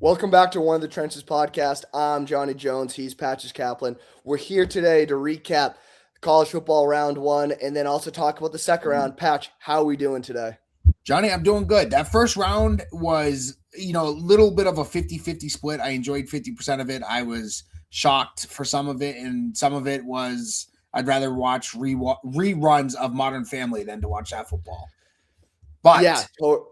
Welcome back to One of the Trenches podcast. I'm Johnny Jones. He's Patches Kaplan. We're here today to recap college football round one and then also talk about the second round. Patch, how are we doing today? Johnny, I'm doing good. That first round was, a little bit of a 50-50 split. I enjoyed 50% of it. I was shocked for some of it, and some of it was I'd rather watch reruns of Modern Family than to watch that football. But yeah,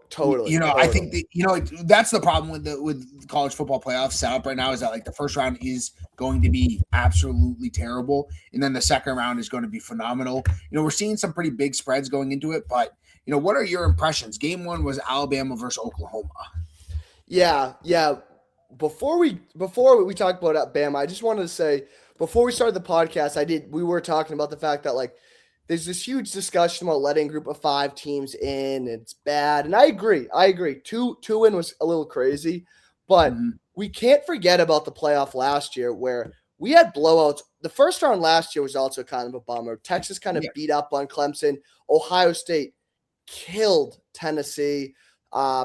totally. I think that, that's the problem with the college football playoff setup right now is that like the first round is going to be absolutely terrible, and then the second round is going to be phenomenal. We're seeing some pretty big spreads going into it, but what are your impressions? Game one was Alabama versus Oklahoma. Yeah. Before we talk about Bama, I just wanted to say before we started the podcast, we were talking about the fact that like there's this huge discussion about letting group of 5 teams in. It's bad. And I agree. Two in was a little crazy, but we can't forget about the playoff last year where we had blowouts. The first round last year was also kind of a bummer. Texas kind of beat up on Clemson. Ohio State killed Tennessee.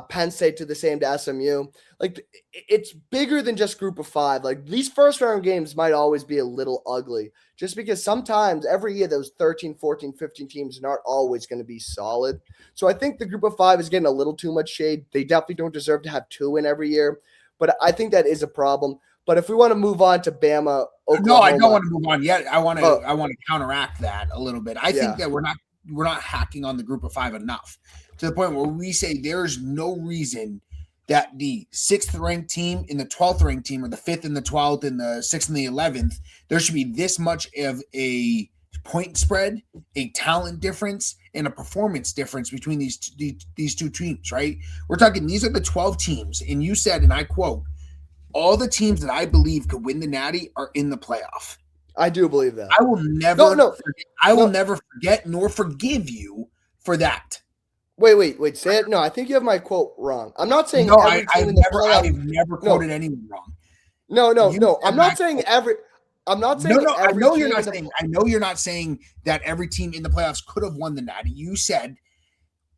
Penn State did the same to SMU. Like, it's bigger than just group of 5. Like, these first round games might always be a little ugly just because sometimes every year those 13, 14, 15 teams aren't always going to be solid. So I think the group of 5 is getting a little too much shade. They definitely don't deserve to have 2 in every year, but I think that is a problem. But if we want to move on to Bama, Oklahoma. No, I don't want to move on yet. I want to counteract that a little bit. I think that we're not hacking on the group of 5 enough to the point where we say there's no reason that the 6th ranked team and the 12th ranked team, or the 5th and the 12th and the 6th and the 11th, there should be this much of a point spread, a talent difference, and a performance difference between these two teams, right? We're talking, these are the 12 teams, and you said, and I quote, all the teams that I believe could win the Natty are in the playoff. I do believe that. I will never forget nor forgive you for that. Wait. Say it. No, I think you have my quote wrong. I'm not saying I've never quoted anyone wrong. No. I'm not saying every. I'm not saying no. Every I know you're not saying. I know you're not saying that every team in the playoffs could have won the Natty. You said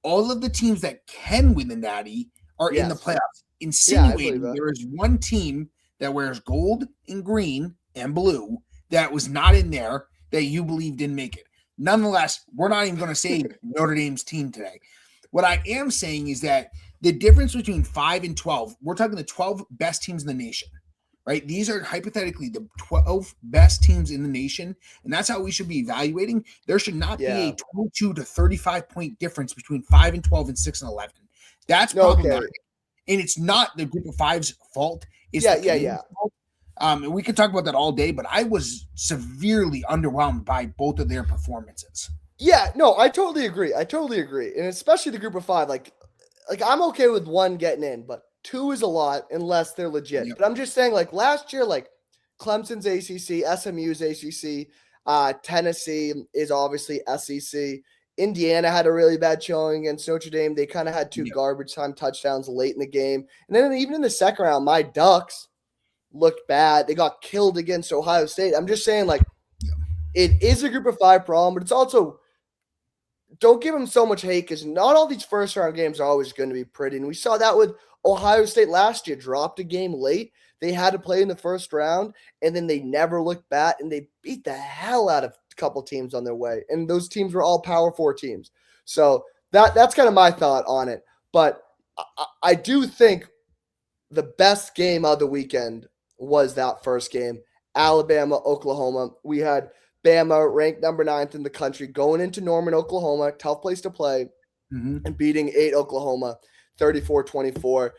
all of the teams that can win the Natty are in the playoffs, insinuating there is one team that wears gold and green and blue that was not in there that you believe didn't make it. Nonetheless, we're not even going to say Notre Dame's team today. What I am saying is that the difference between 5 and 12, we're talking the 12 best teams in the nation, right? These are hypothetically the 12 best teams in the nation, and that's how we should be evaluating. There should not be a 22 to 35 point difference between 5 and 12 and 6 and 11. That's problematic. And it's not the group of 5's fault. It's fault. And we could talk about that all day, but I was severely underwhelmed by both of their performances. Yeah, no, I totally agree. And especially the group of 5, like I'm okay with 1 getting in, but 2 is a lot unless they're legit. Yep. But I'm just saying, like last year, like Clemson's ACC, SMU's ACC, Tennessee is obviously SEC. Indiana had a really bad showing against Notre Dame. They kind of had 2 garbage time touchdowns late in the game. And then even in the second round, my Ducks looked bad. They got killed against Ohio State. I'm just saying, like, it is a group of 5 problem, but it's also, don't give them so much hate because not all these first round games are always going to be pretty. And we saw that with Ohio State last year. Dropped a game late. They had to play in the first round, and then they never looked back, and they beat the hell out of a couple teams on their way. And those teams were all Power 4 teams. So that's kind of my thought on it. But I do think the best game of the weekend was that first game, Alabama, Oklahoma. We had Bama ranked number 9th in the country going into Norman, Oklahoma, tough place to play, and beating 8 Oklahoma 34-24.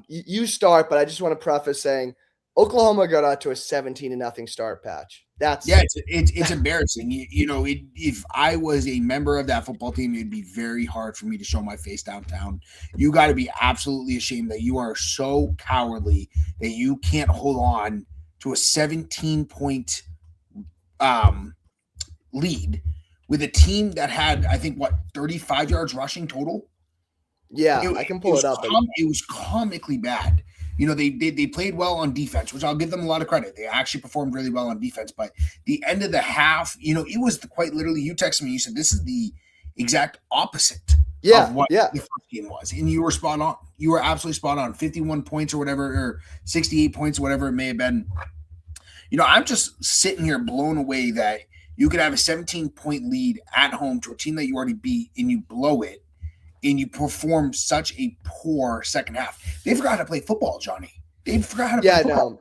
You start, but I just want to preface saying Oklahoma got out to a 17-0 start, Patch. It's embarrassing. If I was a member of that football team, it'd be very hard for me to show my face downtown. You got to be absolutely ashamed that you are so cowardly that you can't hold on to a 17-point lead with a team that had, I think, 35 yards rushing total. Yeah, I can pull it up. It was comically bad. They played well on defense, which I'll give them a lot of credit. They actually performed really well on defense. But the end of the half, it was quite literally, you texted me, you said, this is the exact opposite of what the first game was. And you were spot on. You were absolutely spot on. 51 points or whatever, or 68 points, or whatever it may have been. I'm just sitting here blown away that you could have a 17-point lead at home to a team that you already beat and you blow it and you perform such a poor second half. They forgot how to play football, Johnny. They forgot how to play football. No.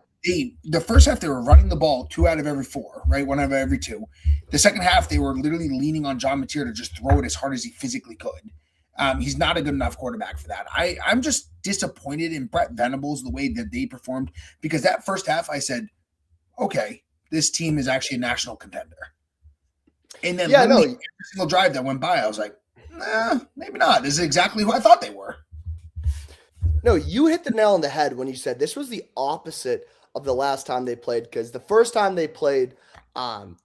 The first half, they were running the ball 2 out of every 4, right? 1 out of every 2. The second half, they were literally leaning on John Mateer to just throw it as hard as he physically could. He's not a good enough quarterback for that. I'm just disappointed in Brett Venables, the way that they performed, because that first half, I said, okay, this team is actually a national contender. And then every single drive that went by, I was like, nah, maybe not. This is exactly who I thought they were. No, you hit the nail on the head when you said this was the opposite of the last time they played, because the first time they played,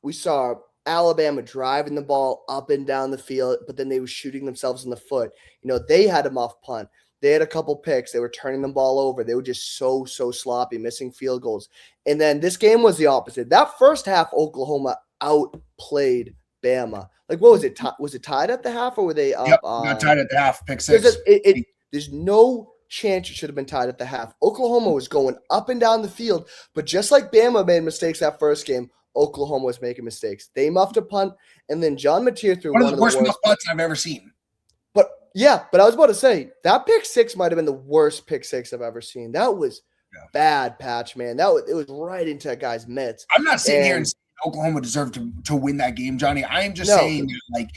we saw Alabama driving the ball up and down the field, but then they were shooting themselves in the foot. They had a muff punt. They had a couple picks. They were turning the ball over. They were just so sloppy, missing field goals. And then this game was the opposite. That first half, Oklahoma outplayed Bama. Like, what was it? Was it tied at the half, or were they up? Yep, got tied at the half, pick 6. There's no chance it should have been tied at the half. Oklahoma was going up and down the field, but just like Bama made mistakes that first game, Oklahoma was making mistakes. They muffed a punt, and then John Mateer threw one of the worst punts I've ever seen. But I was about to say, that pick 6 might have been the worst pick 6 I've ever seen. That was bad, Patch, man. It was right into a guy's mitts. I'm not sitting here and saying Oklahoma deserved to win that game, Johnny. I am just saying, like,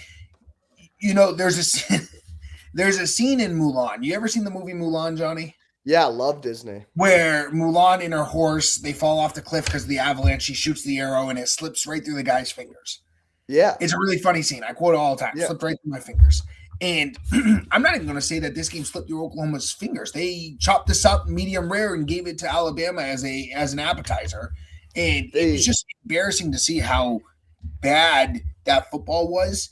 there's a scene in Mulan. You ever seen the movie Mulan, Johnny? Yeah, I love Disney. Where Mulan and her horse, they fall off the cliff because of the avalanche. She shoots the arrow, and it slips right through the guy's fingers. Yeah. It's a really funny scene. I quote it all the time. Slipped right through my fingers. And I'm not even going to say that this game slipped through Oklahoma's fingers. They chopped this up medium rare and gave it to Alabama as an appetizer. And it was just embarrassing to see how bad that football was,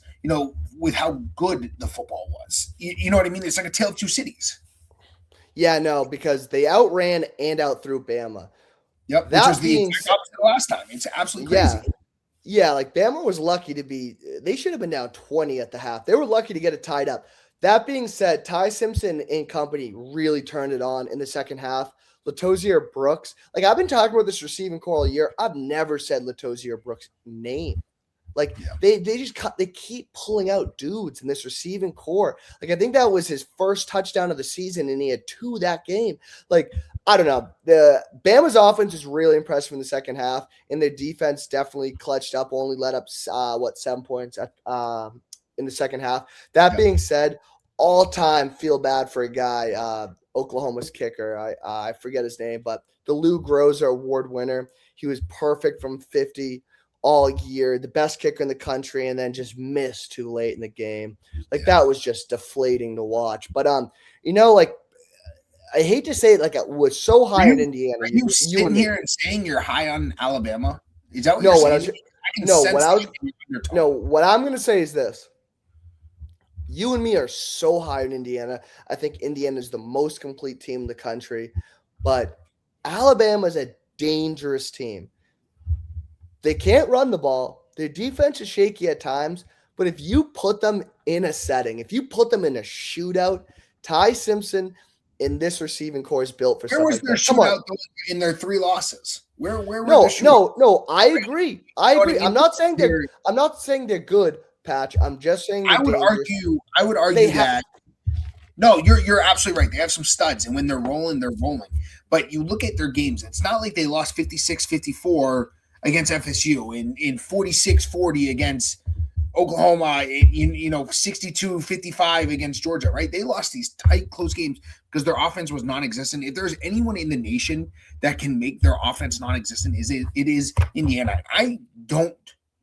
with how good the football was. You know what I mean? It's like a tale of two cities. Yeah, no, because they outran and outthrew Bama. Yep, which was the exact opposite last time. It's absolutely crazy. Yeah, like Bama was lucky they should have been down 20 at the half. They were lucky to get it tied up. That being said, Ty Simpson and company really turned it on in the second half. Latozier Brooks, like, I've been talking about this receiving core all year. I've never said Latozier Brooks' name. Like, they keep pulling out dudes in this receiving core. Like, I think that was his first touchdown of the season, and he had 2 that game. Like, I don't know. The Bama's offense is really impressive in the second half, and their defense definitely clutched up, only let up 7 points in the second half. That being said, all time feel bad for a guy, Oklahoma's kicker. I forget his name, but the Lou Groza Award winner. He was perfect from 50 all year, the best kicker in the country, and then just missed too late in the game. Like, that was just deflating to watch. But like, I hate to say it, like, it was so high in Indiana. Are you sitting here and saying you're high on Alabama? Is that what you're saying? What I'm going to say is this. You and me are so high in Indiana. I think Indiana is the most complete team in the country. But Alabama is a dangerous team. They can't run the ball. Their defense is shaky at times. But if you put them in a setting, if you put them in a shootout, Ty Simpson – in this receiving core is built for something. Where was their shootout in their 3 losses? Where were No, I agree. I'm not saying they're good, Patch. I'm just saying I would argue that no, you're absolutely right. They have some studs, and when they're rolling, they're rolling. But you look at their games, it's not like they lost 56-54 against FSU in 46-40 against Oklahoma, 62-55 against Georgia, right? They lost these tight, close games because their offense was non-existent. If there's anyone in the nation that can make their offense non-existent, it is Indiana. I don't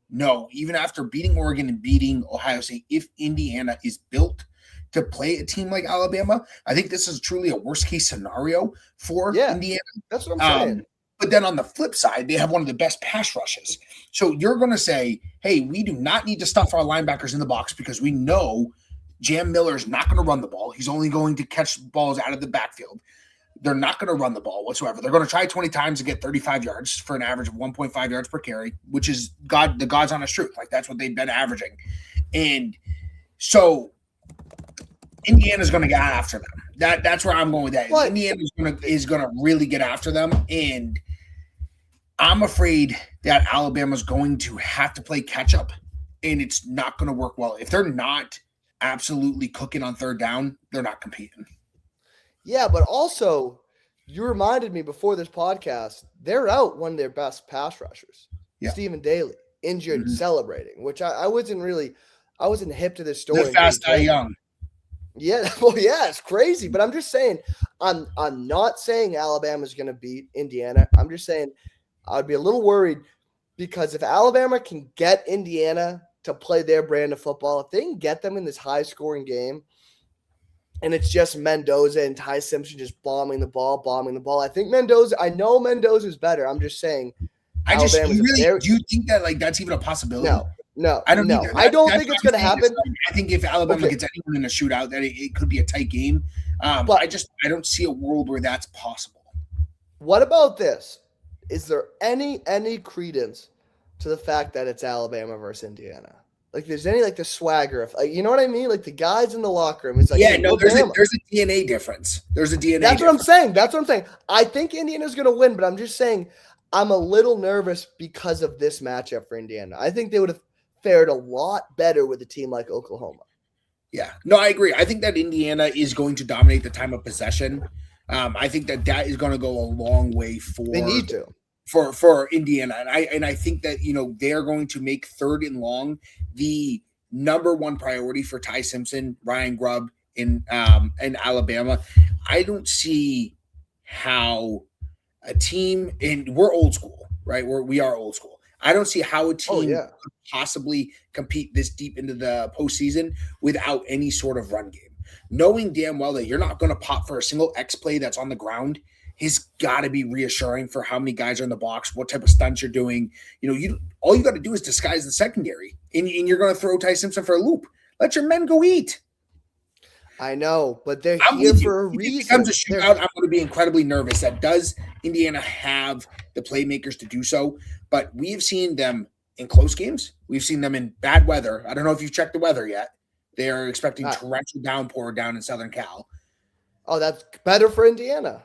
know, even after beating Oregon and beating Ohio State, if Indiana is built to play a team like Alabama. I think this is truly a worst-case scenario for Indiana. That's what I'm saying. But then on the flip side, they have one of the best pass rushes. So you're going to say, hey, we do not need to stuff our linebackers in the box because we know Jam Miller is not going to run the ball. He's only going to catch balls out of the backfield. They're not going to run the ball whatsoever. They're going to try 20 times to get 35 yards for an average of 1.5 yards per carry, which is the God's honest truth. Like, that's what they've been averaging. And So Indiana's going to get after them. That's where I'm going with that. What? Indiana is going to really get after them, and I'm afraid that Alabama's going to have to play catch up, and it's not going to work well. If they're not absolutely cooking on third down, they're not competing. Yeah, but also, you reminded me before this podcast, they're out one of their best pass rushers, Stephen Daly, injured, celebrating, which I wasn't hip to this story. The fast die young. Yeah, well, yeah, it's crazy. But I'm just saying, I'm not saying Alabama's going to beat Indiana. I'm just saying I'd be a little worried because if Alabama can get Indiana to play their brand of football, if they can get them in this high-scoring game, and it's just Mendoza and Ty Simpson just bombing the ball. I think I know Mendoza's better. I'm just saying. Do you think that that's even a possibility? No, I don't. I don't think it's going to happen. I think if Alabama gets anyone in a shootout, that it could be a tight game. But I don't see a world where that's possible. What about this? Is there any credence to the fact that it's Alabama versus Indiana? There's any the swagger of you know what I mean? The guys in the locker room. It's there's a DNA difference. There's a DNA. That's what I'm saying. I think Indiana's going to win, but I'm just saying I'm a little nervous because of this matchup for Indiana. I think they would have fared a lot better with a team like Oklahoma. Yeah, no, I agree. I think that Indiana is going to dominate the time of possession. I think that is going to go a long way they need to. For Indiana. And I think that, they're going to make third and long the number one priority for Ty Simpson, Ryan Grubb in Alabama. I don't see how a team, and we're old school, right? We are old school. I don't see how a team could possibly compete this deep into the postseason without any sort of run game. Knowing damn well that you're not going to pop for a single X play that's on the ground has got to be reassuring for how many guys are in the box, what type of stunts you're doing. All you got to do is disguise the secondary, and you're going to throw Ty Simpson for a loop. Let your men go eat. I know, but they're here for a reason. If it becomes a shootout, I'm going to be incredibly nervous. That does Indiana have the playmakers to do so? But we have seen them in close games. We've seen them in bad weather. I don't know if you've checked the weather yet. They are expecting torrential downpour down in Southern Cal. Oh, that's better for Indiana.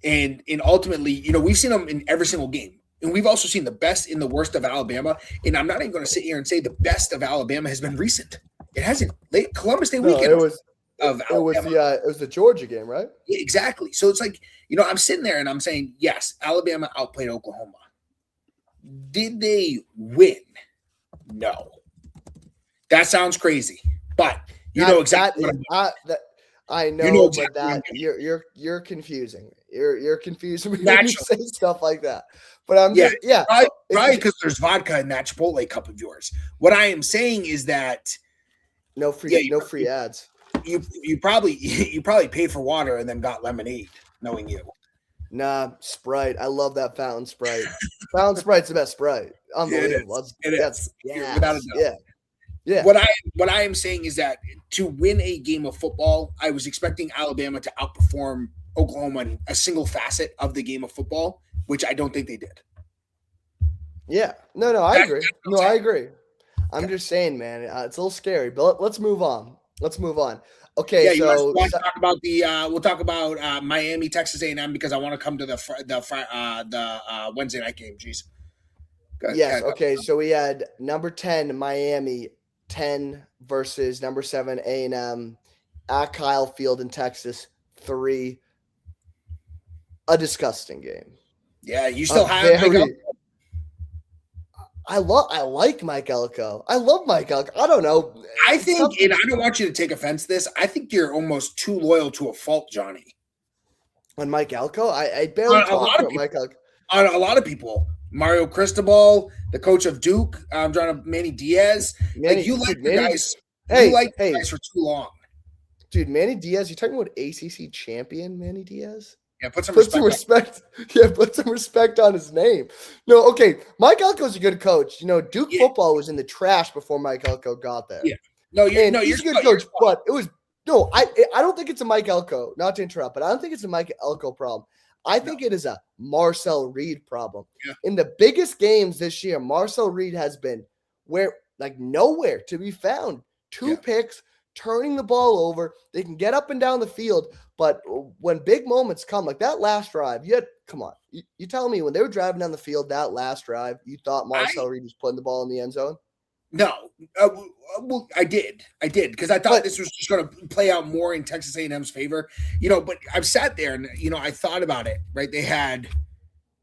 And ultimately, we've seen them in every single game. And we've also seen the best and the worst of Alabama. And I'm not even going to sit here and say the best of Alabama has been recent. It hasn't. Columbus Day weekend. It was the Georgia game, right? Yeah, exactly. So it's I'm sitting there and I'm saying, yes, Alabama outplayed Oklahoma. Did they win? No. That sounds crazy, but exactly. I know, but that you're confusing. You're confusing me when you say stuff like that. But I'm right, because there's vodka in that Chipotle cup of yours. What I am saying is that no free ads. You probably paid for water and then got lemonade, knowing you. Nah, Sprite. I love that fountain Sprite. Fountain Sprite's the best Sprite. Unbelievable. It is. Yeah. Without a doubt. Yeah. Yeah. What I am saying is that to win a game of football, I was expecting Alabama to outperform Oklahoma in a single facet of the game of football, which I don't think they did. Yeah. No, I agree. I agree. I'm just saying, man, it's a little scary, but let's move on. Okay, so we'll talk about we'll talk about Miami, Texas A&M, because I want to come to the Wednesday night game. Jeez. Yes. Okay. So we had number 10 Miami 10 versus number 7 A&M at Kyle Field in Texas 3. A disgusting game. Yeah, you still have Mike Elko. I like Mike Elko. I love Mike Elko. I don't know. I think, and I don't want you to take offense to this, I think you're almost too loyal to a fault, Johnny. On Mike Elko? I barely talk about Mike Elko. On a lot of people. Mario Cristobal, the coach of Duke, Manny Diaz. You like the guys. You like the guys for too long. Dude, Manny Diaz, you talking about ACC champion Manny Diaz? Yeah, put some respect. Yeah, put some respect on his name. No, okay. Mike Elko's a good coach. Duke football was in the trash before Mike Elko got there. Yeah. He's a good coach, but it was I don't think it's a Mike Elko, not to interrupt, but I don't think it's a Mike Elko problem. I think it is a Marcel Reed problem. Yeah. In the biggest games this year, Marcel Reed has been nowhere to be found 2 picks, turning the ball over. They can get up and down the field. But when big moments come, like that last drive, come on. You tell me when they were driving down the field, that last drive, you thought Marcel Reed was putting the ball in the end zone? No. Well, I did because I thought this was just going to play out more in Texas A&M's favor. But I've sat there and, I thought about it, right? They had,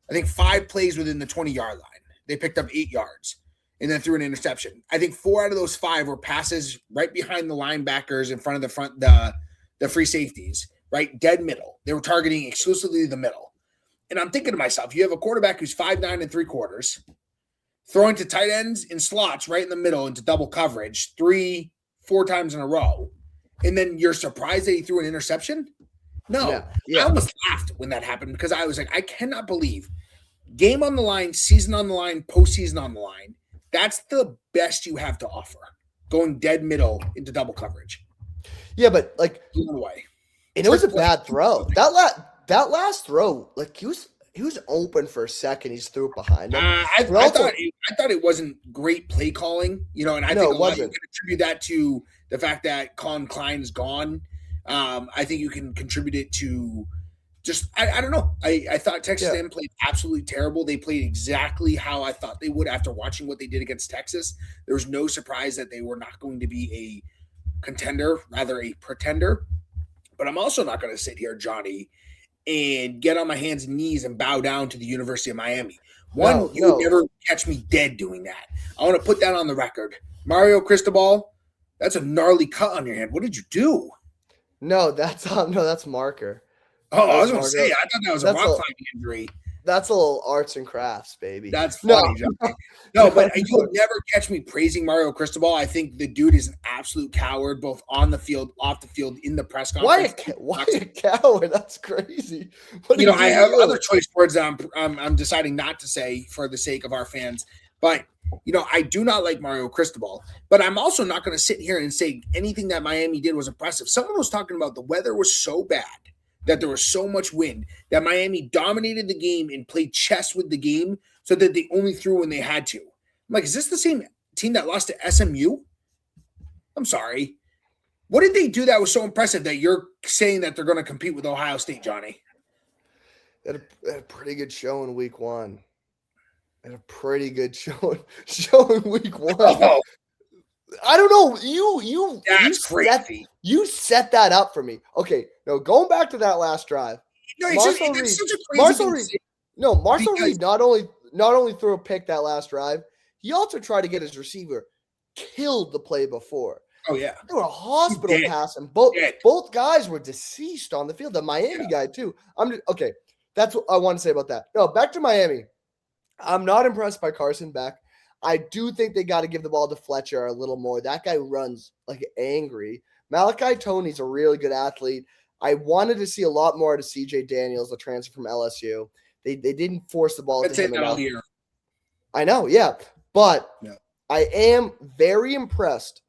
I think, 5 plays within the 20-yard line. They picked up 8 yards and then threw an interception. I think 4 out of those 5 were passes right behind the linebackers in front of the free safeties, right? Dead middle. They were targeting exclusively the middle. And I'm thinking to myself, you have a quarterback who's 5'9" and 3/4, throwing to tight ends in slots right in the middle into double coverage 3-4 times in a row. And then you're surprised that he threw an interception? No. I almost laughed when that happened because I was like, I cannot believe game on the line, season on the line, postseason on the line. That's the best you have to offer. Going dead middle into double coverage. Yeah, but like away. And it was a bad throw. That last throw, like he was open for a second. He just threw it behind him. I thought it wasn't great play calling, and I think a lot you can attribute that to the fact that Colin Klein is gone. I think you can contribute it to just I don't know. I thought Texas A&M played absolutely terrible. They played exactly how I thought they would after watching what they did against Texas. There was no surprise that they were not going to be a contender, rather a pretender. But I'm also not going to sit here, Johnny, and get on my hands and knees and bow down to the University of Miami. You would never catch me dead doing that. I want to put that on the record. Mario Cristobal, that's a gnarly cut on your hand. What did you do? No, that's marker. Oh, I was going to say, I thought that was a rock climbing injury. That's a little arts and crafts, baby. That's funny, Johnny. No, but you'll never catch me praising Mario Cristobal. I think the dude is an absolute coward, both on the field, off the field, in the press conference. Why a coward? That's crazy. I have other choice words that I'm deciding not to say for the sake of our fans. But, I do not like Mario Cristobal. But I'm also not going to sit here and say anything that Miami did was impressive. Someone was talking about the weather was so bad that there was so much wind that Miami dominated the game and played chess with the game so that they only threw when they had to. I'm like, is this the same team that lost to SMU? I'm sorry. What did they do that was so impressive that you're saying that they're going to compete with Ohio State, Johnny? They had a pretty good show in week 1. They had a pretty good show in week 1. Oh. I don't know. That's crazy. You set that up for me. Okay, no, going back to that last drive. No, Marcel Reed not only threw a pick that last drive, he also tried to get his receiver killed the play before. Oh yeah. They were a hospital pass, and both guys were deceased on the field. The Miami guy too. Okay. That's what I want to say about that. No, back to Miami. I'm not impressed by Carson Beck. I do think they got to give the ball to Fletcher a little more. That guy runs like angry. Malachi Toney's a really good athlete. I wanted to see a lot more to CJ Daniels, the transfer from LSU. They didn't force the ball to him enough. I know, yeah. But I am very impressed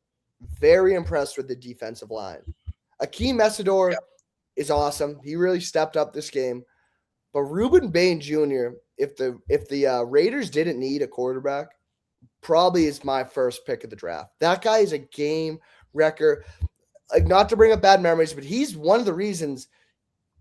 with the defensive line. Akeem Messidor is awesome. He really stepped up this game. But Ruben Bain Jr., if the Raiders didn't need a quarterback, probably is my first pick of the draft. That guy is a game wrecker. Like, not to bring up bad memories, but he's one of the reasons.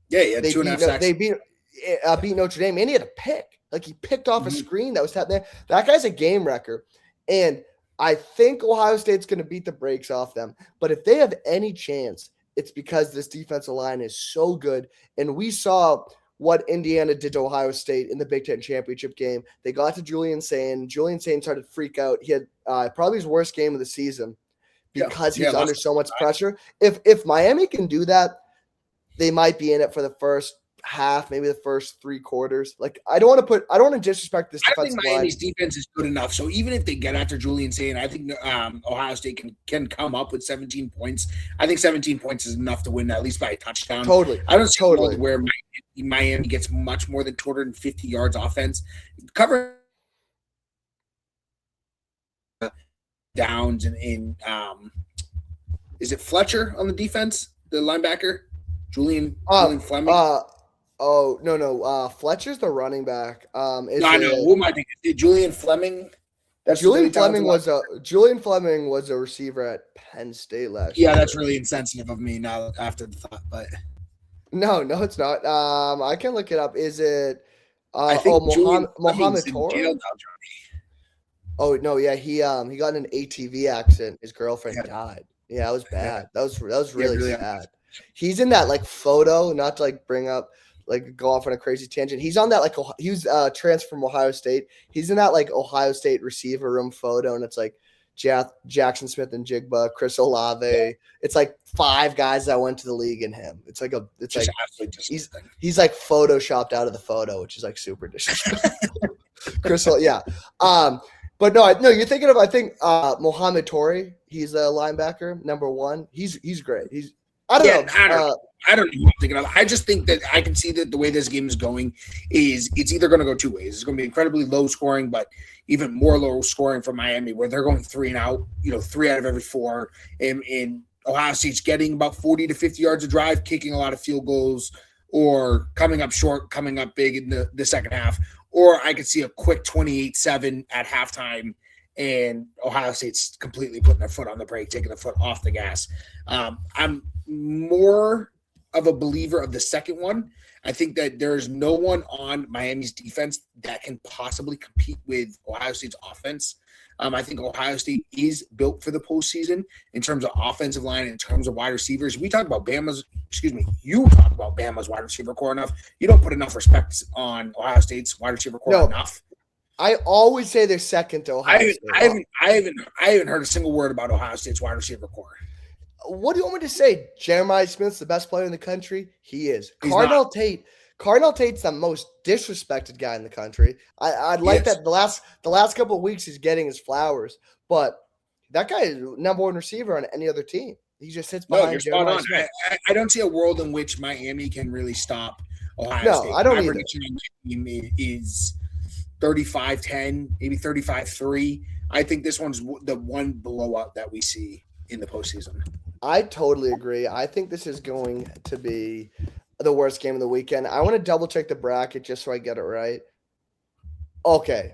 Yeah, he had 2.5 sacks. They beat Notre Dame, and he had a pick. Like, he picked off a screen that was happening. That guy's a game wrecker, and I think Ohio State's going to beat the brakes off them. But if they have any chance, it's because this defensive line is so good, and we saw what Indiana did to Ohio State in the Big Ten championship game. They got to Julian Sain. Julian Sain started to freak out. He had probably his worst game of the season because he's under so much pressure. If Miami can do that, they might be in it for the first half, maybe the first 3 quarters. Like, I don't want to disrespect this defensive line. I think Miami's defense is good enough. So even if they get after Julian Sain, I think Ohio State can come up with 17 points. I think 17 points is enough to win at least by a touchdown. Totally. I don't see a world where Miami gets much more than 250 yards offense. Cover downs and is it Fletcher on the defense, the linebacker? Julian Fleming? Oh, no. Fletcher's the running back. I know. Who am I thinking? Julian Fleming? That's Julian really Fleming talented. was a receiver at Penn State last year. Yeah, that's really insensitive of me now after the thought, but No, it's not. I can look it up. Is it I think Julian Fleming's Mohamed in jail Torre? now, Oh no, yeah, he got in an ATV accident. His girlfriend Johnny. died. Yeah, that was Yeah, bad. That was yeah, really really. sad. He's in that like photo, not to like bring up like go off on a crazy tangent. He's on that like he was transferred from Ohio State. He's in that like Ohio State receiver room photo, and it's like Jackson Smith and Jigba, Chris Olave. Yeah. It's like 5 guys that went to the league in him. It's Just like absolutely disgusting. he's like photoshopped out of the photo, which is like super disrespectful. Chris, yeah. But no, you're thinking of I think Mohamed Torre. He's a linebacker, number 1. He's great. I don't know. I don't know what I'm thinking of. I just think that I can see that the way this game is going is it's either going to go 2 ways. It's going to be incredibly low scoring, but even more low scoring for Miami, where they're going 3 and out, 3 out of every 4. And Ohio State's getting about 40 to 50 yards a drive, kicking a lot of field goals, or coming up short, coming up big in the second half. Or I could see a quick 28-7 at halftime, and Ohio State's completely putting their foot on the brake, taking the foot off the gas. I'm more of a believer of the second one. I think that there's no one on Miami's defense that can possibly compete with Ohio State's offense. I think Ohio State is built for the postseason in terms of offensive line, in terms of wide receivers. You talk about Bama's wide receiver core enough. You don't put enough respect on Ohio State's wide receiver core enough. I always say they're second to Ohio State. I haven't heard a single word about Ohio State's wide receiver core. What do you want me to say? Jeremiah Smith's the best player in the country? He is. Cardinal Tate's the most disrespected guy in the country. I'd like that the last couple of weeks he's getting his flowers, but that guy is number 1 receiver on any other team. He just sits behind Jeremiah Smith. I don't see a world in which Miami can really stop Ohio State. I don't either. My prediction on my team is 35-10, maybe 35-3. I think this one's the one blowout that we see in the postseason. I totally agree. I think this is going to be the worst game of the weekend. I want to double check the bracket just so I get it right. Okay.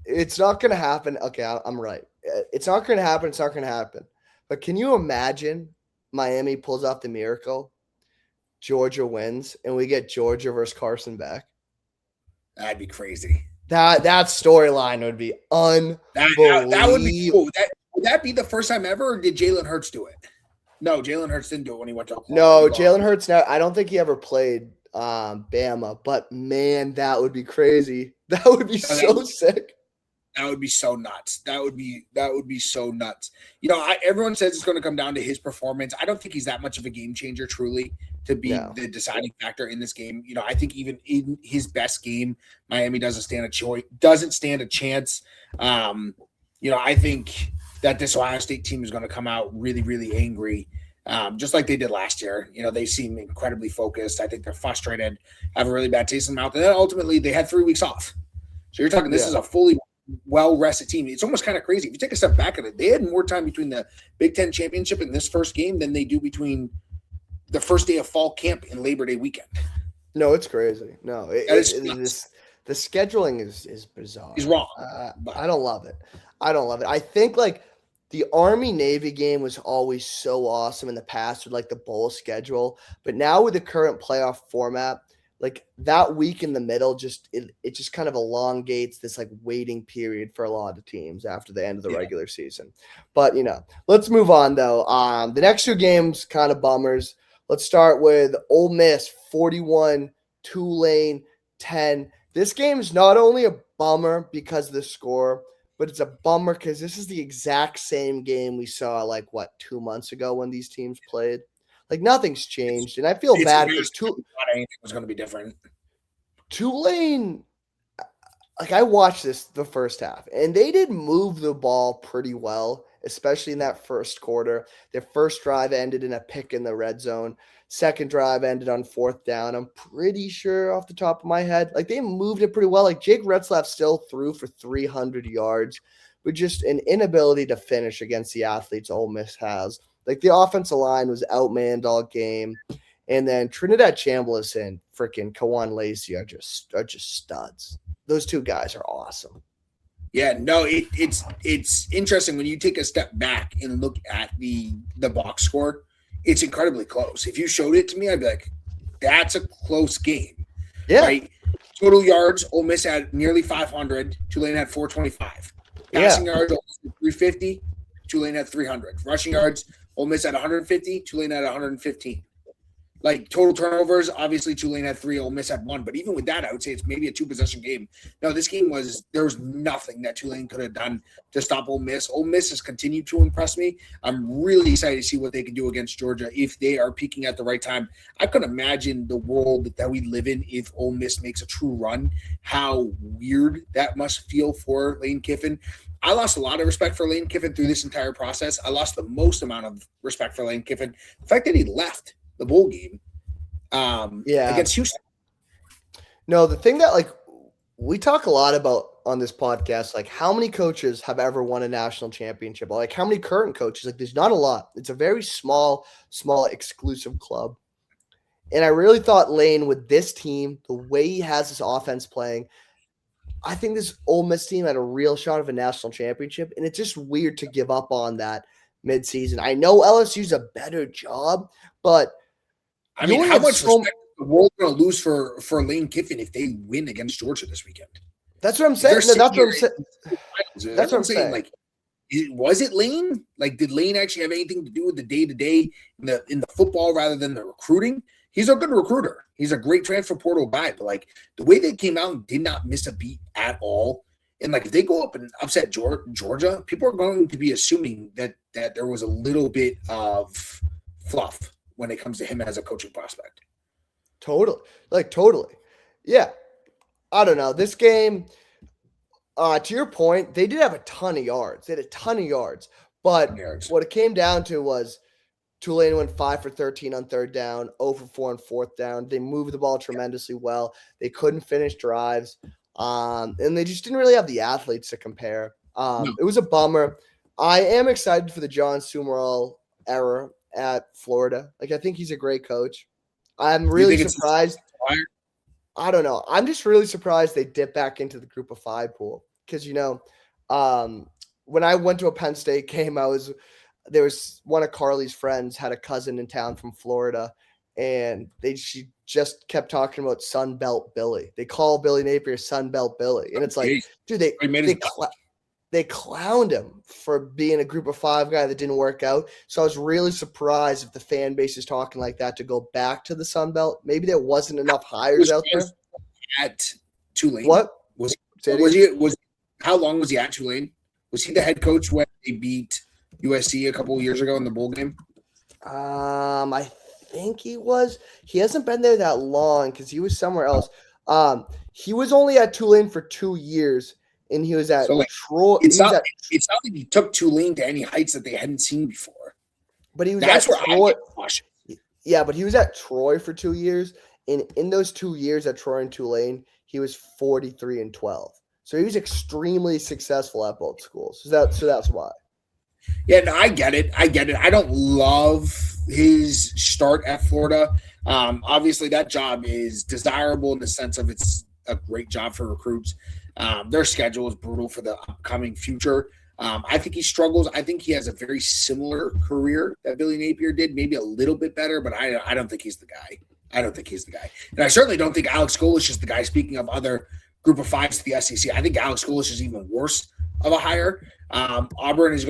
It's not going to happen. Okay, I'm right. It's not going to happen. It's not going to happen. But can you imagine Miami pulls off the miracle, Georgia wins, and we get Georgia versus Carson back? That'd be crazy. That storyline would be unbelievable. That would be cool. Would that be the first time ever, or did Jalen Hurts do it? No, Jalen Hurts didn't do it when he went to Oklahoma. No, Jalen Hurts. I don't think he ever played Bama, but man, that would be crazy. That would be so sick. That would be so nuts. That would be so nuts. Everyone says it's going to come down to his performance. I don't think he's that much of a game changer, truly, to be the deciding factor in this game. I think even in his best game, Miami doesn't stand a chance. I think that this Ohio State team is going to come out really, really angry, just like they did last year. They seem incredibly focused. I think they're frustrated, have a really bad taste in the mouth, and then ultimately they had 3 weeks off. So you're talking this is a fully well-rested team. It's almost kind of crazy. If you take a step back at it, they had more time between the Big Ten championship and this first game than they do between the first day of fall camp and Labor Day weekend. No, it's crazy. No, the scheduling is bizarre. He's wrong. I don't love it. I think like the Army-Navy game was always so awesome in the past with like the bowl schedule, but now with the current playoff format, like that week in the middle, it just kind of elongates this like waiting period for a lot of teams after the end of the regular season. But let's move on though. The next 2 games kind of bummers. Let's start with Ole Miss 41, Tulane 10. This game is not only a bummer because of the score, but it's a bummer because this is the exact same game we saw 2 months ago when these teams played. Like nothing's changed, and I feel bad because anything was going to be different. Tulane, I watched the first half, and they did move the ball pretty well, especially in that first quarter. Their first drive ended in a pick in the red zone. Second drive ended on 4th down. I'm pretty sure off the top of my head, they moved it pretty well. Jake Retzlaff still threw for 300 yards, but just an inability to finish against the athletes Ole Miss has. The offensive line was outmanned all game. And then Trinidad Chambliss and freaking Kawan Lacey are just studs. Those 2 guys are awesome. Yeah, no, it's interesting when you take a step back and look at the box score. It's incredibly close. If you showed it to me, I'd be like, "That's a close game." Yeah. Right? Total yards, Ole Miss had nearly 500. Tulane had 425. Passing yards, Ole Miss had 350. Tulane had 300. Rushing yards, Ole Miss had 150. Tulane had 115. Like total turnovers, obviously Tulane had 3, Ole Miss had 1. But even with that, I would say it's maybe a 2-possession game. No, this game there was nothing that Tulane could have done to stop Ole Miss. Ole Miss has continued to impress me. I'm really excited to see what they can do against Georgia if they are peaking at the right time. I could imagine the world that we live in if Ole Miss makes a true run, how weird that must feel for Lane Kiffin. I lost a lot of respect for Lane Kiffin through this entire process. I lost the most amount of respect for Lane Kiffin. The fact that he left the bowl game against Houston. No, the thing that we talk a lot about on this podcast, like how many coaches have ever won a national championship? Like how many current coaches? Like there's not a lot. It's a very small exclusive club. And I really thought Lane with this team, the way he has his offense playing, I think this Ole Miss team had a real shot of a national championship. And it's just weird to give up on that midseason. I know LSU's a better job, but I mean, how much respect is the world going to lose for Lane Kiffin if they win against Georgia this weekend? That's what I'm saying. No, that's what I'm saying. That's what I'm saying. Like, was it Lane? Like, did Lane actually have anything to do with the day-to-day in the football rather than the recruiting? He's a good recruiter. He's a great transfer portal guy. But, like, the way they came out and did not miss a beat at all, and, like, if they go up and upset Georgia, people are going to be assuming that there was a little bit of fluff when it comes to him as a coaching prospect. Totally. Yeah. I don't know. This game, to your point, they did have a ton of yards. They had a ton of yards. But what it came down to was Tulane went 5 for 13 on third down, 0 for 4 on fourth down. They moved the ball tremendously well. They couldn't finish drives. And they just didn't really have the athletes to compare. It was a bummer. I am excited for the John Summerall era at Florida. Like, I think he's a great coach. I'm really surprised. I don't know. I'm just really surprised they dip back into the group of 5 pool. Because, when I went to a Penn State game, there was one of Carly's friends had a cousin in town from Florida, and she just kept talking about Sun Belt Billy. They call Billy Napier Sun Belt Billy. And it's like, dude, they clowned him for being a group of 5 guy that didn't work out. So I was really surprised if the fan base is talking like that to go back to the Sun Belt. Maybe there wasn't enough hires out there. At Tulane. What? How long was he at Tulane? Was he the head coach when they beat USC a couple of years ago in the bowl game? I think he was. He hasn't been there that long because he was somewhere else. He was only at Tulane for 2 years. And he was at Troy. It's not like he took Tulane to any heights that they hadn't seen before. But he was at Troy. Yeah, but he was at Troy for 2 years. And in those 2 years at Troy and Tulane, he was 43-12. So he was extremely successful at both schools. So that's why. Yeah, no, I get it. I don't love his start at Florida. Obviously, that job is desirable in the sense of it's a great job for recruits. Their schedule is brutal for the upcoming future. I think he struggles. I think he has a very similar career that Billy Napier did, maybe a little bit better, but I don't think he's the guy. And I certainly don't think Alex Golesh is the guy. Speaking of other group of 5s to the SEC, I think Alex Golesh is even worse of a hire. Auburn has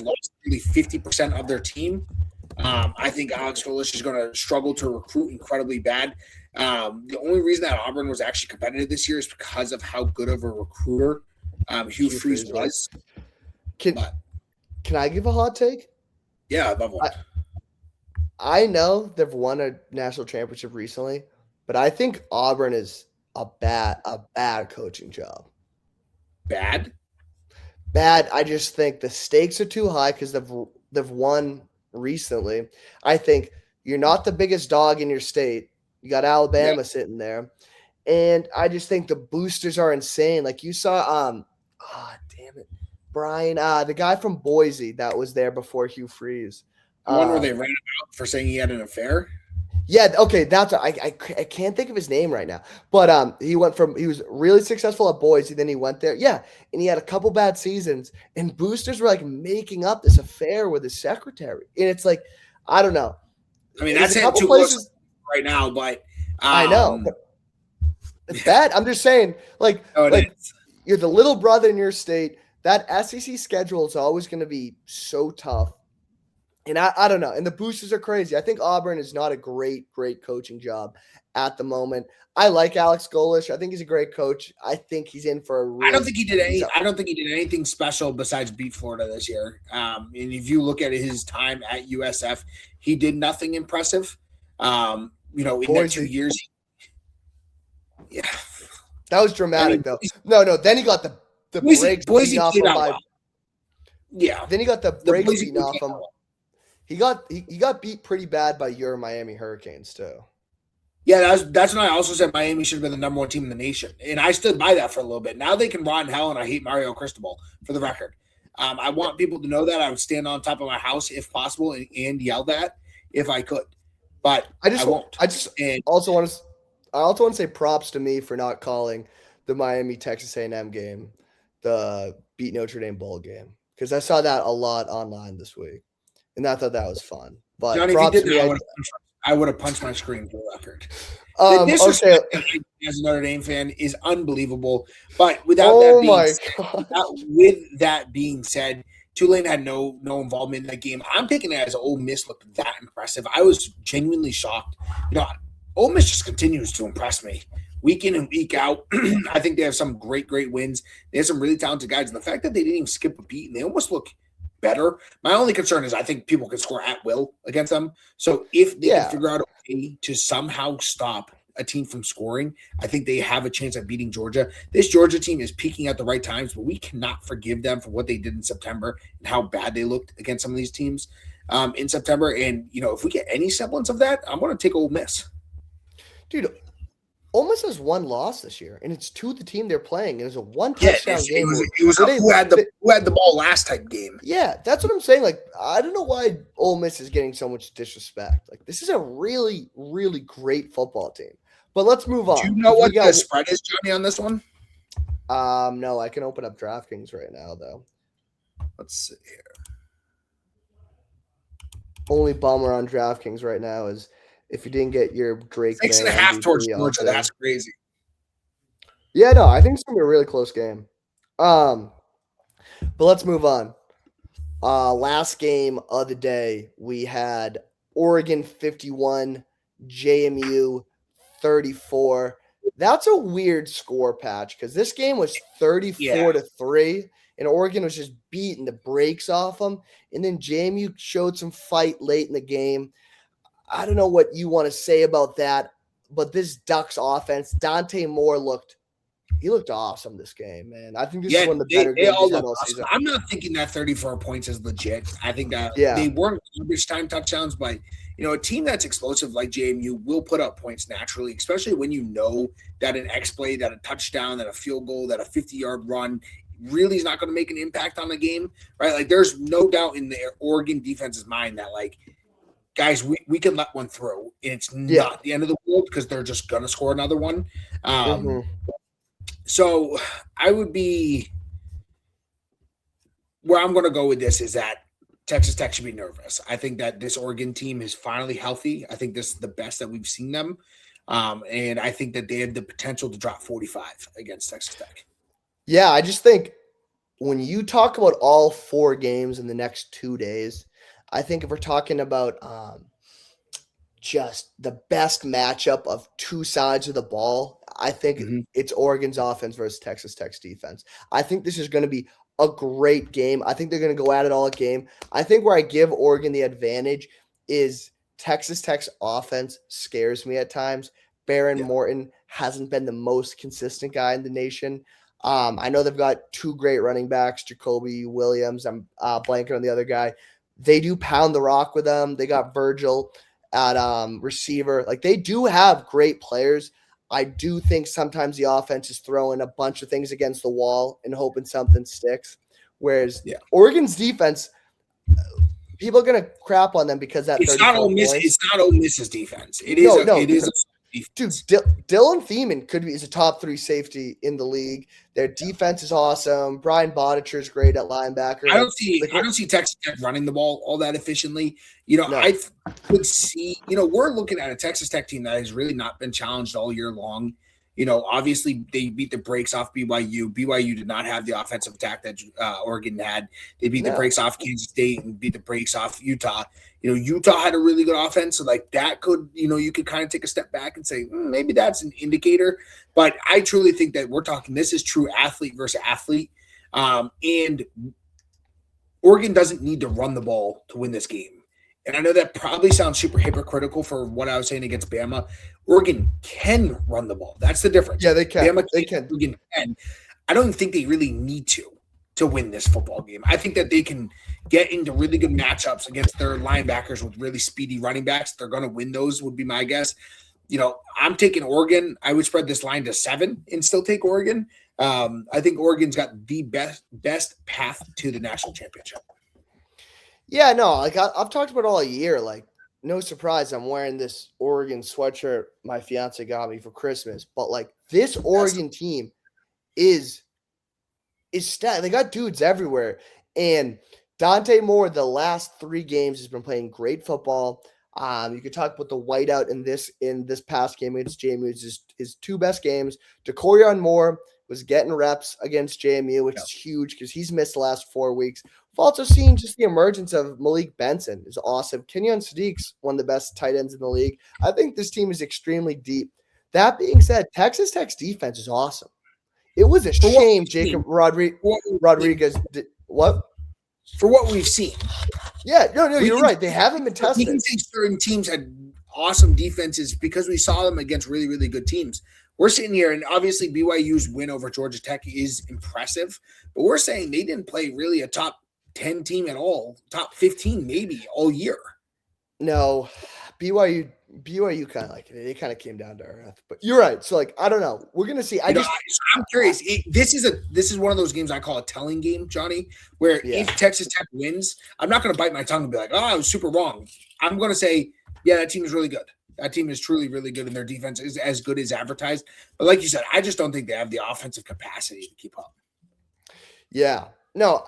lost nearly 50% of their team. I think Alex Golesh is going to struggle to recruit incredibly bad. The only reason that Auburn was actually competitive this year is because of how good of a recruiter Hugh Freeze was. Can I give a hot take? Yeah, I love one. I know they've won a national championship recently, but I think Auburn is a bad coaching job. Bad? I just think the stakes are too high because they've won recently. I think you're not the biggest dog in your state. You got Alabama sitting there. And I just think the boosters are insane. Like you saw, damn it, Brian, the guy from Boise that was there before Hugh Freeze. The one where they ran him out for saying he had an affair? Yeah, okay, I can't think of his name right now, but he was really successful at Boise, then he went there, yeah, and he had a couple bad seasons, and boosters were like making up this affair with his secretary, and it's like, I don't know. I mean, There's that's a hitting couple too close places right now, but I know, but it's bad. I'm just saying, like you're the little brother in your state. That SEC schedule is always going to be so tough. And I don't know. And the boosters are crazy. I think Auburn is not a great coaching job at the moment. I like Alex Golish. I think he's a great coach. I think he's in for a real. I don't think he did anything special besides beat Florida this year. And if you look at his time at USF, he did nothing impressive. In that 2 years. Yeah. That was dramatic, though. No. Then he got the breaks beaten off him by. Well. Yeah. Then he got the breaks beaten off him. He got beat pretty bad by your Miami Hurricanes too. Yeah, that's when I also said Miami should have been the number one team in the nation, and I stood by that for a little bit. Now they can rot in hell, and I hate Mario Cristobal for the record. I want people to know that I would stand on top of my house if possible and yell that if I could, but I won't. I also want to say props to me for not calling the Miami Texas A&M game the beat Notre Dame bowl game, because I saw that a lot online this week. And I thought that was fun. But Johnny, props if you to did me, I would have punched my screen for the record. The disrespect as a Notre Dame fan is unbelievable. But with that being said, Tulane had no involvement in that game. I'm taking it as Ole Miss looked that impressive. I was genuinely shocked. Ole Miss just continues to impress me week in and week out. I think they have some great wins. They have some really talented guys. And the fact that they didn't even skip a beat and they almost look better. My only concern is I think people can score at will against them. So if they can figure out a way to somehow stop a team from scoring, I think they have a chance at beating Georgia. This Georgia team is peaking at the right times, but we cannot forgive them for what they did in September and how bad they looked against some of these teams in September. And, if we get any semblance of that, I'm going to take Ole Miss. Dude, Ole Miss has one loss this year, and it's to the team they're playing. It was a one touchdown game. It was who had the ball last type game. Yeah, that's what I'm saying. Like, I don't know why Ole Miss is getting so much disrespect. Like, this is a really, really great football team. But let's move on. Do you know what the spread is, Johnny, on this one? No, I can open up DraftKings right now, though. Let's see here. Only bummer on DraftKings right now is if you didn't get your Drake 6.5 towards Georgia, that's crazy. Yeah, no, I think it's gonna be a really close game. But let's move on. Last game of the day, we had Oregon 51, JMU 34. That's a weird score patch because this game was 34-3, and Oregon was just beating the brakes off them. And then JMU showed some fight late in the game. I don't know what you want to say about that, but this Ducks offense, Dante Moore looked awesome this game, man. I think this is one of the better games he's had all season. I'm not thinking that 34 points is legit. I think that they weren't garbage time touchdowns, but a team that's explosive like JMU will put up points naturally, especially when you know that an X-play, that a touchdown, that a field goal, that a 50-yard run really is not going to make an impact on the game, right? Like, there's no doubt in the Oregon defense's mind that, like, guys, we can let one through, and it's not the end of the world because they're just going to score another one. So I would be – where I'm going to go with this is that Texas Tech should be nervous. I think that this Oregon team is finally healthy. I think this is the best that we've seen them. And I think that they have the potential to drop 45 against Texas Tech. Yeah, I just think when you talk about all 4 games in the next 2 days, I think if we're talking about just the best matchup of 2 sides of the ball, I think it's Oregon's offense versus Texas Tech's defense. I think this is going to be a great game. I think they're going to go at it all game. I think where I give Oregon the advantage is Texas Tech's offense scares me at times. Baron Morton hasn't been the most consistent guy in the nation. I know they've got 2 great running backs, Jacoby Williams. I'm blanking on the other guy. They do pound the rock with them. They got Virgil at receiver. Like, they do have great players. I do think sometimes the offense is throwing a bunch of things against the wall and hoping something sticks. Whereas Oregon's defense, people are gonna crap on them because that it's not Ole Miss. points. It's not Ole Miss's defense. It is. It is. Dude, Dylan Thiemann is a top 3 safety in the league. Their defense is awesome. Brian Bonacher is great at linebacker. I don't see Texas Tech running the ball all that efficiently. I could see. We're looking at a Texas Tech team that has really not been challenged all year long. Obviously they beat the brakes off BYU. BYU did not have the offensive attack that Oregon had. They beat the brakes off Kansas State and beat the brakes off Utah. Utah had a really good offense, so like that could, you could kind of take a step back and say maybe that's an indicator. But I truly think that we're talking. This is true athlete versus athlete, and Oregon doesn't need to run the ball to win this game. And I know that probably sounds super hypocritical for what I was saying against Bama. Oregon can run the ball. That's the difference. Yeah, they can. Bama can. Oregon can. I don't think they really need to win this football game. I think that they can get into really good matchups against their linebackers with really speedy running backs. They're going to win those, would be my guess. I'm taking Oregon. I would spread this line to 7 and still take Oregon. I think Oregon's got the best path to the national championship. Yeah, no, like I've talked about all year. Like, no surprise, I'm wearing this Oregon sweatshirt my fiance got me for Christmas. But like this Oregon team is stacked. They got dudes everywhere. And Dante Moore, the last 3 games, has been playing great football. You could talk about the whiteout in this past game against JMU. His 2 best games. DeCorian Moore was getting reps against JMU, which is huge because he's missed the last 4 weeks. We've also seen just the emergence of Malik Benson is awesome. Kenyon Sadiq's one of the best tight ends in the league. I think this team is extremely deep. That being said, Texas Tech's defense is awesome. It was a shame Jacob Rodriguez did what? For what we've seen. Yeah, no, you're right. They haven't been tested. We can say certain teams had awesome defenses because we saw them against really, really good teams. We're sitting here, and obviously BYU's win over Georgia Tech is impressive, but we're saying they didn't play really a top 10 team at all, top 15 maybe all year. No, BYU kind of like it. They kind of came down to earth. But you're right. So like I don't know. We're gonna see. I'm curious. This is one of those games I call a telling game, Johnny. Where if Texas Tech wins, I'm not gonna bite my tongue and be like, "Oh, I was super wrong." I'm gonna say, "Yeah, that team is really good. That team is truly really good, and their defense is as good as advertised." But like you said, I just don't think they have the offensive capacity to keep up. Yeah. No.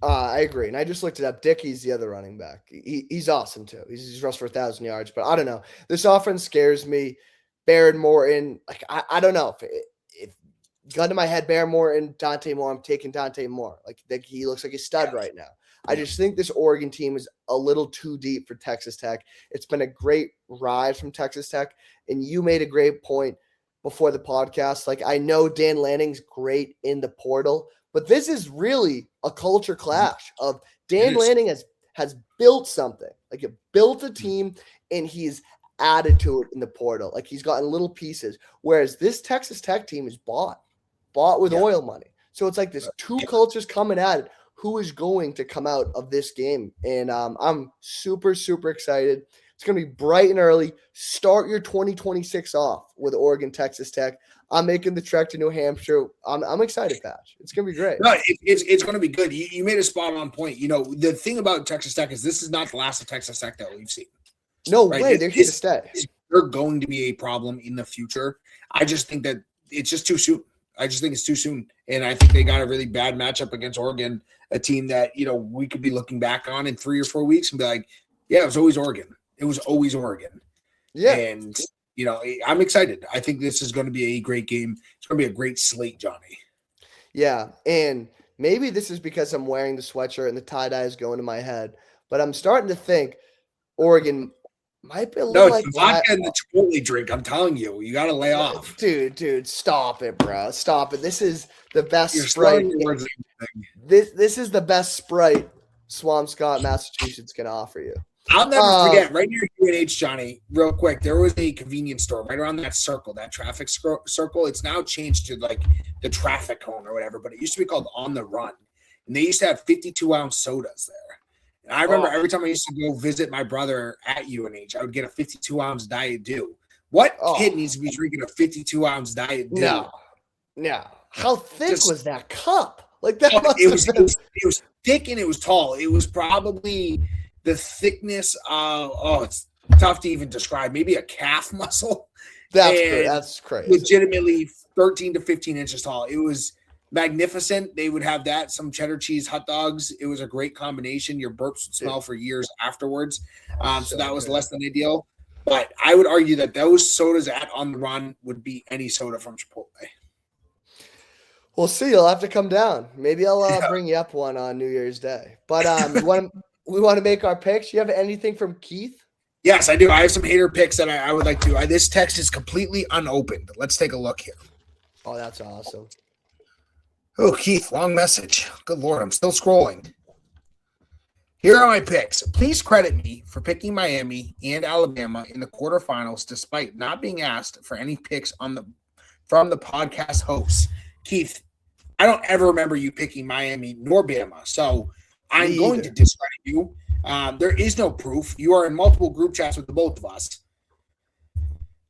I agree. And I just looked it up. Dickey's the other running back. He's awesome too. He's rushed for 1,000 yards, but I don't know. This offense scares me. Barron Morton, like I don't know if gun to my head, Barron Morton, Dante Moore. I'm taking Dante Moore. Like he looks like a stud right now. I just think this Oregon team is a little too deep for Texas Tech. It's been a great ride from Texas Tech, and you made a great point before the podcast. Like I know Dan Lanning's great in the portal, but this is really a culture clash of Dan Lanning has built something. Like it built a team and he's added to it in the portal. Like he's gotten little pieces. Whereas this Texas Tech team is bought with oil money. So it's like this 2 cultures coming at it. Who is going to come out of this game? And I'm super, super excited. It's going to be bright and early. Start your 2026 off with Oregon, Texas Tech. I'm making the trek to New Hampshire. I'm excited, Patch. It's going to be great. No, it's going to be good. You made a spot on point. The thing about Texas Tech is this is not the last of Texas Tech that we've seen. No way. They're here to stay. They're going to be a problem in the future. I just think that it's just too soon. I just think it's too soon. And I think they got a really bad matchup against Oregon, a team that, we could be looking back on in 3 or 4 weeks and be like, yeah, it was always Oregon. It was always Oregon. Yeah. And, I'm excited. I think this is going to be a great game. It's going to be a great slate, Johnny. Yeah. And maybe this is because I'm wearing the sweatshirt and the tie-dye is going to my head, but I'm starting to think Oregon might be a little like vodka and the Chipotle drink. I'm telling you, you got to lay off. Dude, stop it, bro. Stop it. This is the best Sprite. This is the best Sprite Swampscott, Massachusetts can offer you. I'll never forget, right near UNH, Johnny, real quick, there was a convenience store right around that circle, that traffic circle. It's now changed to like the traffic cone or whatever, but it used to be called On the Run. And they used to have 52-ounce sodas there. And I remember every time I used to go visit my brother at UNH, I would get a 52-ounce Diet Dew. What kid needs to be drinking a 52-ounce Diet Dew? No. How thick was that cup? Like that it was thick and it was tall. It was probably the thickness of, it's tough to even describe, maybe a calf muscle. That's crazy. Legitimately 13 to 15 inches tall. It was magnificent. They would have that, some cheddar cheese hot dogs. It was a great combination. Your burps would smell for years afterwards. So that was less than ideal. But I would argue that those sodas at On the Run would beat any soda from Chipotle. We'll see. You'll have to come down. Maybe I'll bring you up one on New Year's Day. But we want to make our picks. You have anything from Keith? Yes, I do. I have some hater picks that I would like to. This text is completely unopened. Let's take a look here. Oh, that's awesome. Oh, Keith, long message. Good Lord, I'm still scrolling. Here are my picks. Please credit me for picking Miami and Alabama in the quarterfinals, despite not being asked for any picks from the podcast hosts. Keith, I don't ever remember you picking Miami nor Bama, so I'm going to discredit you. There is no proof. You are in multiple group chats with the both of us.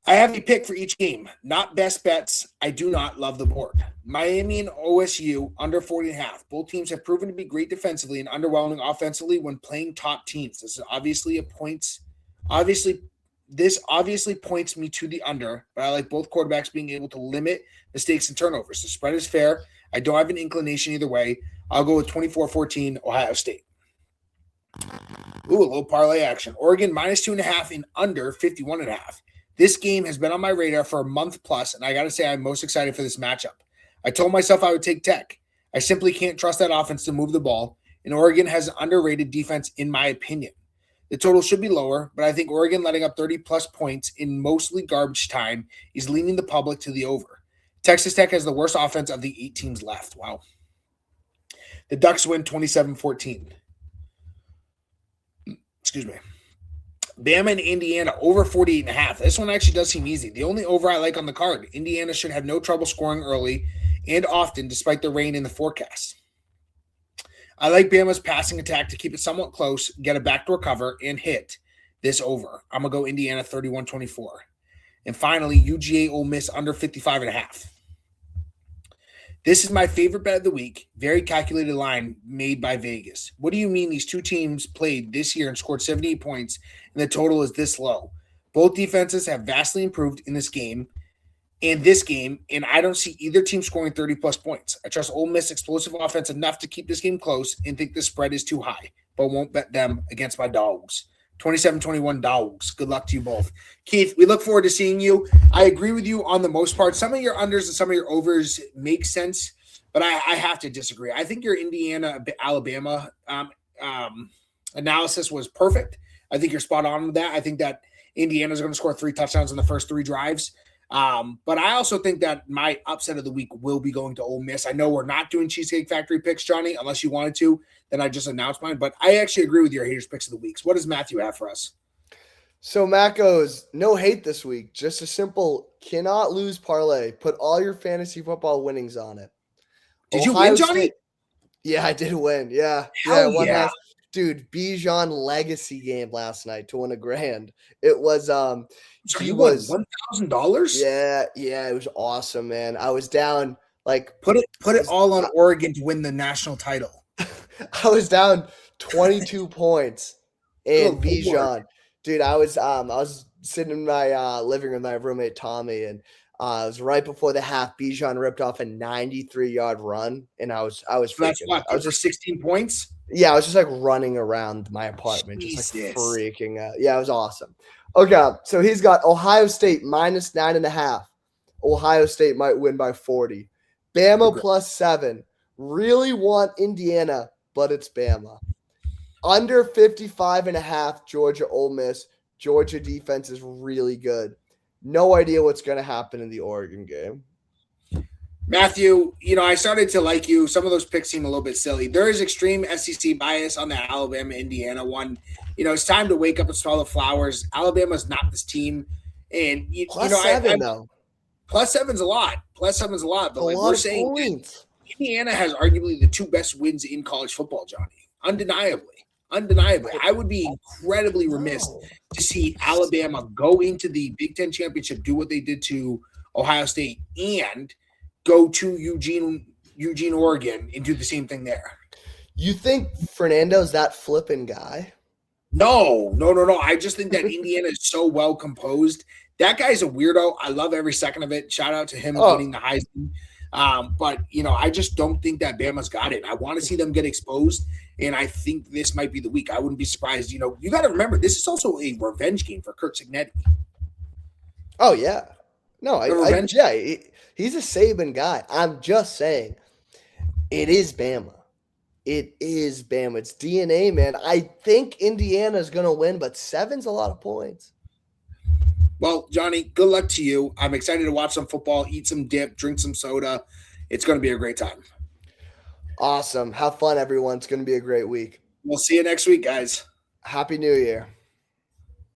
I have a pick for each game. Not best bets. I do not love the board. Miami and OSU under 40.5. Both teams have proven to be great defensively and underwhelming offensively when playing top teams. This obviously points me to the under, but I like both quarterbacks being able to limit mistakes and turnovers. The spread is fair. I don't have an inclination either way. I'll go with 24-14 Ohio State. Ooh, a little parlay action. Oregon minus 2.5 and under 51.5. This game has been on my radar for a month plus, and I got to say I'm most excited for this matchup. I told myself I would take Tech. I simply can't trust that offense to move the ball, and Oregon has an underrated defense in my opinion. The total should be lower, but I think Oregon letting up 30-plus points in mostly garbage time is leaning the public to the over. Texas Tech has the worst offense of the 8 teams left. Wow. The Ducks win 27-14. Excuse me. Bama and Indiana over 48.5. This one actually does seem easy. The only over I like on the card. Indiana should have no trouble scoring early and often despite the rain in the forecast. I like Bama's passing attack to keep it somewhat close, get a backdoor cover, and hit this over. I'm going to go Indiana 31-24. And finally, UGA Ole Miss under 55.5. This is my favorite bet of the week. Very calculated line made by Vegas. What do you mean these two teams played this year and scored 78 points and the total is this low? Both defenses have vastly improved in this game, and I don't see either team scoring 30-plus points. I trust Ole Miss explosive offense enough to keep this game close and think the spread is too high, but won't bet them against my dogs. 27-21 dogs. Good luck to you both. Keith, we look forward to seeing you. I agree with you on the most part. Some of your unders and some of your overs make sense, but I have to disagree. I think your Indiana-Alabama analysis was perfect. I think you're spot on with that. I think that Indiana's going to score 3 touchdowns in the first 3 drives. But I also think that my upset of the week will be going to Ole Miss. I know we're not doing Cheesecake Factory picks, Johnny, unless you wanted to. Then I just announced mine. But I actually agree with your haters picks of the weeks. What does Matthew have for us? So Matt goes, no hate this week. Just a simple cannot lose parlay. Put all your fantasy football winnings on it. Did you win, Johnny? Yeah, I did win. Yeah. Hell yeah. Dude, Bijan legacy game last night to win $1,000. It was so you won $1,000? Yeah, it was awesome, man. I was down like put it all on Oregon to win the national title. I was down 22 points and Bijan. Dude, I was sitting in my living room with my roommate Tommy, and it was right before the half. Bijan ripped off a 93-yard run, and I was freaking. That's what, I was just 16 points. Yeah, I was just like running around my apartment, just like freaking out. Yeah, it was awesome. Okay, so he's got Ohio State minus 9.5. Ohio State might win by 40. Bama plus 7. Really want Indiana, but it's Bama. Under 55.5, Georgia Ole Miss. Georgia defense is really good. No idea what's going to happen in the Oregon game. Matthew, I started to like you. Some of those picks seem a little bit silly. There is extreme SEC bias on the Alabama-Indiana one. It's time to wake up and smell the flowers. Alabama's not this team. And, plus 7, though. Plus 7's a lot. But like we're saying, Indiana has arguably the 2 best wins in college football, Johnny. Undeniably. I would be incredibly remiss to see Alabama go into the Big Ten championship, do what they did to Ohio State, and go to Eugene, Oregon, and do the same thing there. You think Fernando's that flippin' guy? No. I just think that Indiana is so well composed. That guy's a weirdo. I love every second of it. Shout out to him winning the Heisman. But I just don't think that Bama's got it. I want to see them get exposed, and I think this might be the week. I wouldn't be surprised. You got to remember, this is also a revenge game for Kurt Signetti. Oh yeah, no, he's a Saban guy. I'm just saying, it is Bama. It is Bama. It's DNA, man. I think Indiana's going to win, but 7's a lot of points. Well, Johnny, good luck to you. I'm excited to watch some football, eat some dip, drink some soda. It's going to be a great time. Awesome. Have fun, everyone. It's going to be a great week. We'll see you next week, guys. Happy New Year.